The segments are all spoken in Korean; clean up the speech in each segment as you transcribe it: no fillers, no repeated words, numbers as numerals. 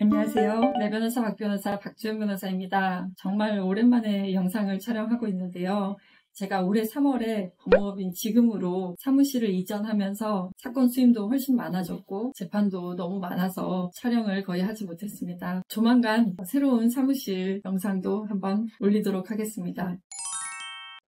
안녕하세요. 내 변호사 박변호사 박주연 변호사입니다. 정말 오랜만에 영상을 촬영하고 있는데요. 제가 올해 3월에 법무법인 지금으로 사무실을 이전하면서 사건 수임도 훨씬 많아졌고 재판도 너무 많아서 촬영을 거의 하지 못했습니다. 조만간 새로운 사무실 영상도 한번 올리도록 하겠습니다.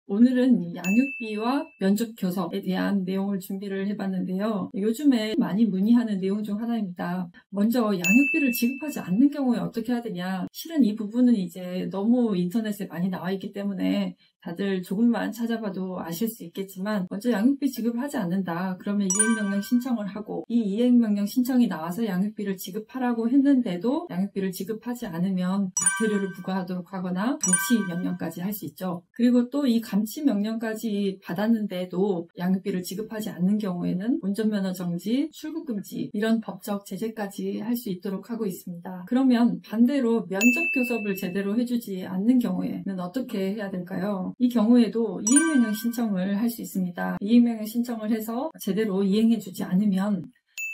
오늘은 양육비와 면접교섭에 대한 내용을 준비를 해봤는데요. 요즘에 많이 문의하는 내용 중 하나입니다. 먼저 양육비를 지급하지 않는 경우에 어떻게 해야 되냐. 실은 이 부분은 이제 너무 인터넷에 많이 나와 있기 때문에 다들 조금만 찾아봐도 아실 수 있겠지만, 먼저 양육비 지급을 하지 않는다. 그러면 이행명령 신청을 하고, 이 이행명령 신청이 나와서 양육비를 지급하라고 했는데도 양육비를 지급하지 않으면 과태료를 부과하도록 하거나 감치명령까지 할 수 있죠. 그리고 또 이 감치명령까지 받았는데도 양육비를 지급하지 않는 경우에는 운전면허 정지, 출국금지 이런 법적 제재까지 할 수 있도록 하고 있습니다. 그러면 반대로 면접교섭을 제대로 해주지 않는 경우에는 어떻게 해야 될까요? 이 경우에도 이행명령 신청을 할 수 있습니다. 이행명령 신청을 해서 제대로 이행해주지 않으면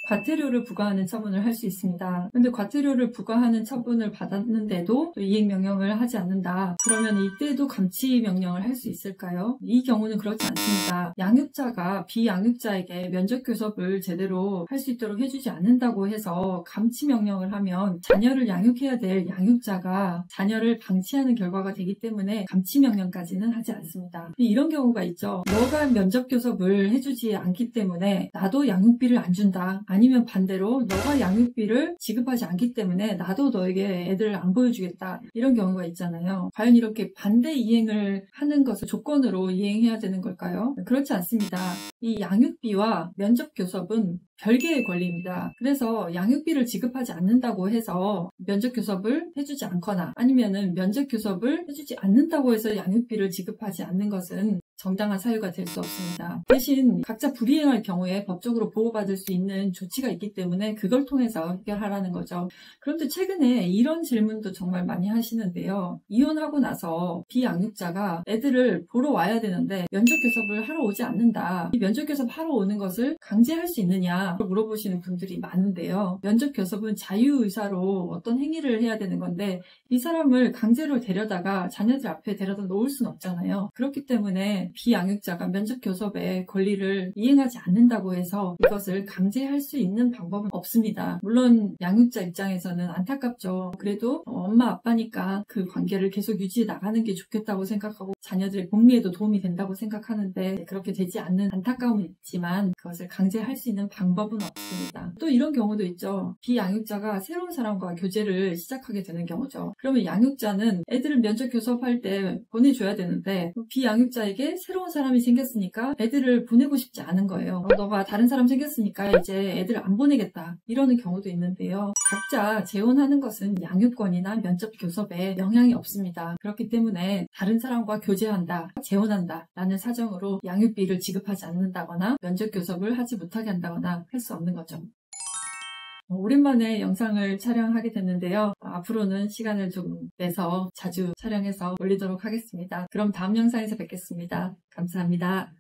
과태료를 부과하는 처분을 할 수 있습니다. 근데 과태료를 부과하는 처분을 받았는데도 또 이행명령을 하지 않는다. 그러면 이때도 감치명령을 할 수 있을까요? 이 경우는 그렇지 않습니다. 양육자가 비양육자에게 면접교섭을 제대로 할 수 있도록 해주지 않는다고 해서 감치명령을 하면 자녀를 양육해야 될 양육자가 자녀를 방치하는 결과가 되기 때문에 감치명령까지는 하지 않습니다. 이런 경우가 있죠. 너가 면접교섭을 해주지 않기 때문에 나도 양육비를 안 준다. 아니면 반대로 너가 양육비를 지급하지 않기 때문에 나도 너에게 애들을 안 보여주겠다. 이런 경우가 있잖아요. 과연 이렇게 반대 이행을 하는 것을 조건으로 이행해야 되는 걸까요? 그렇지 않습니다. 이 양육비와 면접교섭은 별개의 권리입니다. 그래서 양육비를 지급하지 않는다고 해서 면접교섭을 해주지 않거나 아니면은 면접교섭을 해주지 않는다고 해서 양육비를 지급하지 않는 것은 정당한 사유가 될 수 없습니다. 대신 각자 불이행할 경우에 법적으로 보호받을 수 있는 조치가 있기 때문에 그걸 통해서 해결하라는 거죠. 그런데 최근에 이런 질문도 정말 많이 하시는데요. 이혼하고 나서 비양육자가 애들을 보러 와야 되는데 면접교섭을 하러 오지 않는다. 이 면접교섭 하러 오는 것을 강제할 수 있느냐 물어보시는 분들이 많은데요. 면접교섭은 자유의사로 어떤 행위를 해야 되는 건데 이 사람을 강제로 데려다가 자녀들 앞에 데려다 놓을 수는 없잖아요. 그렇기 때문에 비양육자가 면접교섭의 권리를 이행하지 않는다고 해서 이것을 강제할 수 있는 방법은 없습니다. 물론 양육자 입장에서는 안타깝죠. 그래도 엄마 아빠니까 그 관계를 계속 유지해 나가는 게 좋겠다고 생각하고 자녀들의 복리에도 도움이 된다고 생각하는데 그렇게 되지 않는 안타까움은 있지만 그것을 강제할 수 있는 방법은 없습니다. 또 이런 경우도 있죠. 비양육자가 새로운 사람과 교제를 시작하게 되는 경우죠. 그러면 양육자는 애들을 면접교섭할 때 보내줘야 되는데 비양육자에게 새로운 사람이 생겼으니까 애들을 보내고 싶지 않은 거예요. 너가 다른 사람 생겼으니까 이제 애들을 안 보내겠다. 이러는 경우도 있는데요. 각자 재혼하는 것은 양육권이나 면접교섭에 영향이 없습니다. 그렇기 때문에 다른 사람과 교제한다, 재혼한다 라는 사정으로 양육비를 지급하지 않는다거나 면접교섭을 하지 못하게 한다거나 할 수 없는 거죠. 오랜만에 영상을 촬영하게 됐는데요. 앞으로는 시간을 좀 내서 자주 촬영해서 올리도록 하겠습니다. 그럼 다음 영상에서 뵙겠습니다. 감사합니다.